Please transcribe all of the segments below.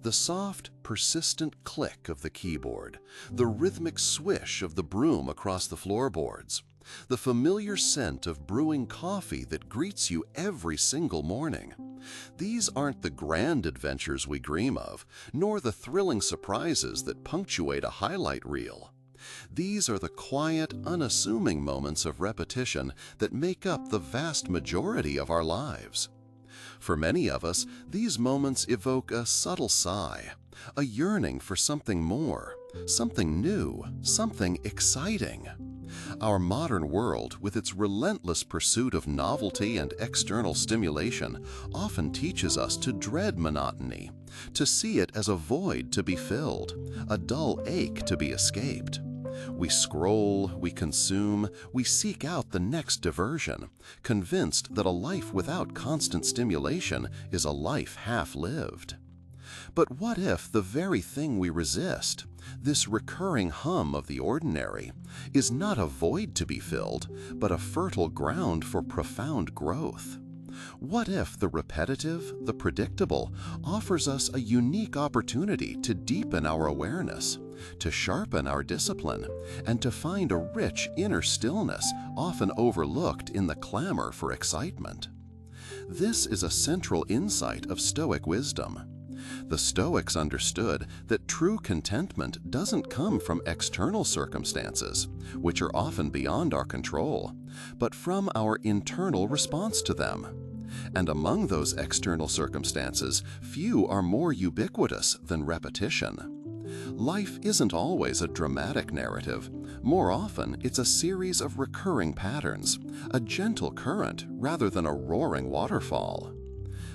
The soft, persistent click of the keyboard, the rhythmic swish of the broom across the floorboards, the familiar scent of brewing coffee that greets you every single morning. These aren't the grand adventures we dream of, nor the thrilling surprises that punctuate a highlight reel. These are the quiet, unassuming moments of repetition that make up the vast majority of our lives. For many of us, these moments evoke a subtle sigh, a yearning for something more, something new, something exciting. Our modern world, with its relentless pursuit of novelty and external stimulation, often teaches us to dread monotony, to see it as a void to be filled, a dull ache to be escaped. We scroll, we consume, we seek out the next diversion, convinced that a life without constant stimulation is a life half-lived. But what if the very thing we resist, this recurring hum of the ordinary, is not a void to be filled, but a fertile ground for profound growth? What if the repetitive, the predictable, offers us a unique opportunity to deepen our awareness, to sharpen our discipline, and to find a rich inner stillness often overlooked in the clamor for excitement? This is a central insight of Stoic wisdom. The Stoics understood that true contentment doesn't come from external circumstances, which are often beyond our control, but from our internal response to them. And among those external circumstances, few are more ubiquitous than repetition. Life isn't always a dramatic narrative. More often, it's a series of recurring patterns, a gentle current rather than a roaring waterfall.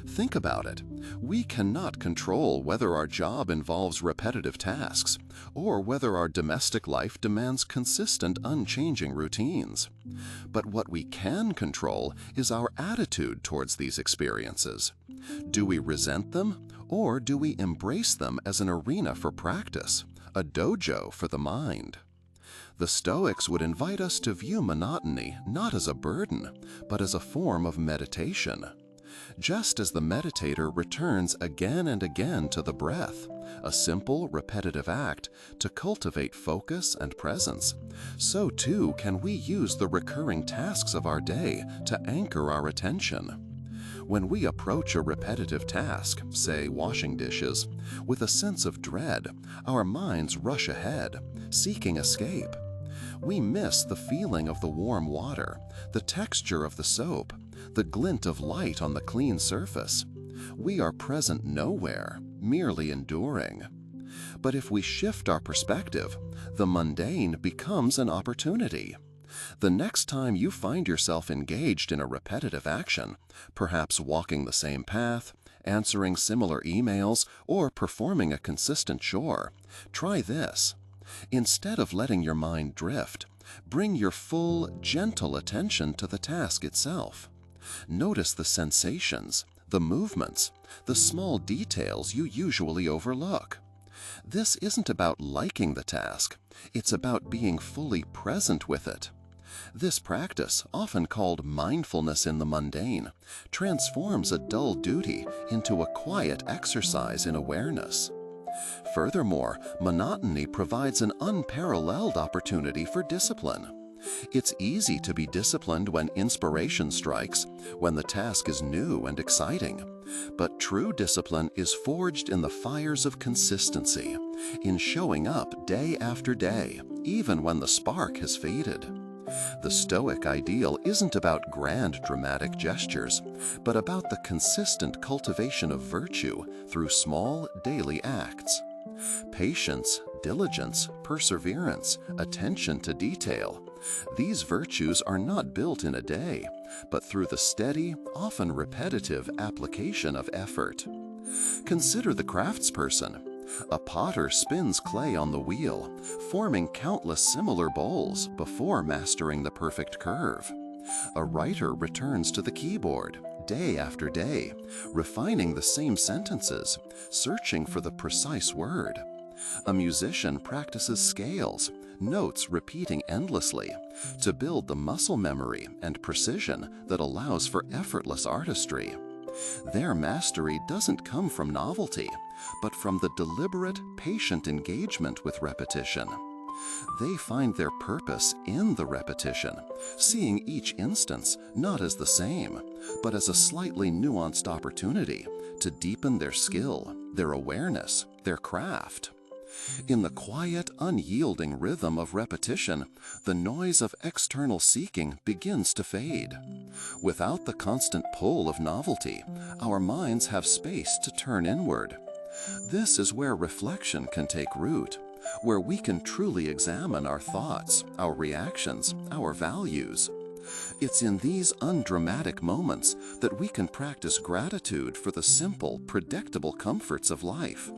Think about it. We cannot control whether our job involves repetitive tasks, or whether our domestic life demands consistent, unchanging routines. But what we can control is our attitude towards these experiences. Do we resent them, or do we embrace them as an arena for practice, a dojo for the mind? The Stoics would invite us to view monotony not as a burden, but as a form of meditation. Just as the meditator returns again and again to the breath, a simple, repetitive act to cultivate focus and presence, so too can we use the recurring tasks of our day to anchor our attention. When we approach a repetitive task, say washing dishes, with a sense of dread, our minds rush ahead, seeking escape. We miss the feeling of the warm water, the texture of the soap, the glint of light on the clean surface. We are present nowhere, merely enduring. But if we shift our perspective, the mundane becomes an opportunity. The next time you find yourself engaged in a repetitive action, perhaps walking the same path, answering similar emails, or performing a consistent chore, try this. Instead of letting your mind drift, bring your full, gentle attention to the task itself. Notice the sensations, the movements, the small details you usually overlook. This isn't about liking the task, it's about being fully present with it. This practice, often called mindfulness in the mundane, transforms a dull duty into a quiet exercise in awareness. Furthermore, monotony provides an unparalleled opportunity for discipline. It's easy to be disciplined when inspiration strikes, when the task is new and exciting. But true discipline is forged in the fires of consistency, in showing up day after day, even when the spark has faded. The Stoic ideal isn't about grand dramatic gestures, but about the consistent cultivation of virtue through small daily acts. Patience, diligence, perseverance, attention to detail. These virtues are not built in a day, but through the steady, often repetitive application of effort. Consider the craftsperson. A potter spins clay on the wheel, forming countless similar bowls before mastering the perfect curve. A writer returns to the keyboard day after day, refining the same sentences, searching for the precise word. A musician practices scales, notes repeating endlessly, to build the muscle memory and precision that allows for effortless artistry. Their mastery doesn't come from novelty, but from the deliberate, patient engagement with repetition. They find their purpose in the repetition, seeing each instance not as the same, but as a slightly nuanced opportunity to deepen their skill, their awareness, their craft. In the quiet, unyielding rhythm of repetition, the noise of external seeking begins to fade. Without the constant pull of novelty, our minds have space to turn inward. This is where reflection can take root, where we can truly examine our thoughts, our reactions, our values. It's in these undramatic moments that we can practice gratitude for the simple, predictable comforts of life,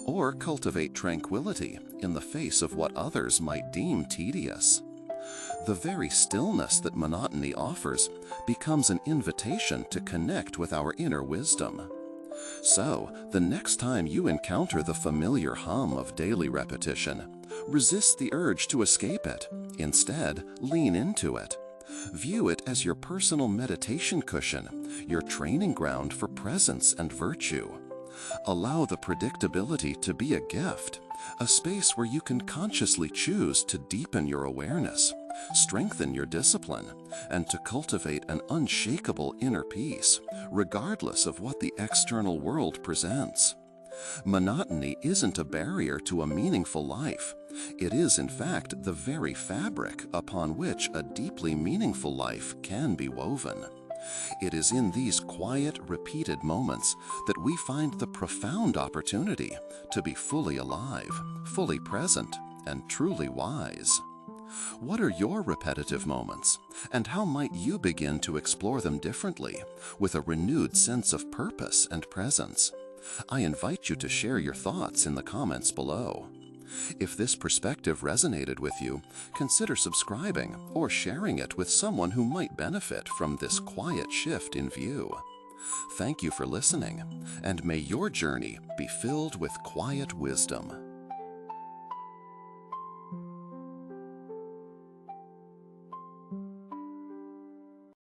or cultivate tranquility in the face of what others might deem tedious. The very stillness that monotony offers becomes an invitation to connect with our inner wisdom. So, the next time you encounter the familiar hum of daily repetition, resist the urge to escape it. Instead, lean into it. View it as your personal meditation cushion, your training ground for presence and virtue. Allow the predictability to be a gift, a space where you can consciously choose to deepen your awareness, strengthen your discipline, and to cultivate an unshakable inner peace, regardless of what the external world presents. Monotony isn't a barrier to a meaningful life. It is, in fact, the very fabric upon which a deeply meaningful life can be woven. It is in these quiet, repeated moments that we find the profound opportunity to be fully alive, fully present, and truly wise. What are your repetitive moments, and how might you begin to explore them differently, with a renewed sense of purpose and presence? I invite you to share your thoughts in the comments below. If this perspective resonated with you, consider subscribing or sharing it with someone who might benefit from this quiet shift in view. Thank you for listening, and may your journey be filled with quiet wisdom.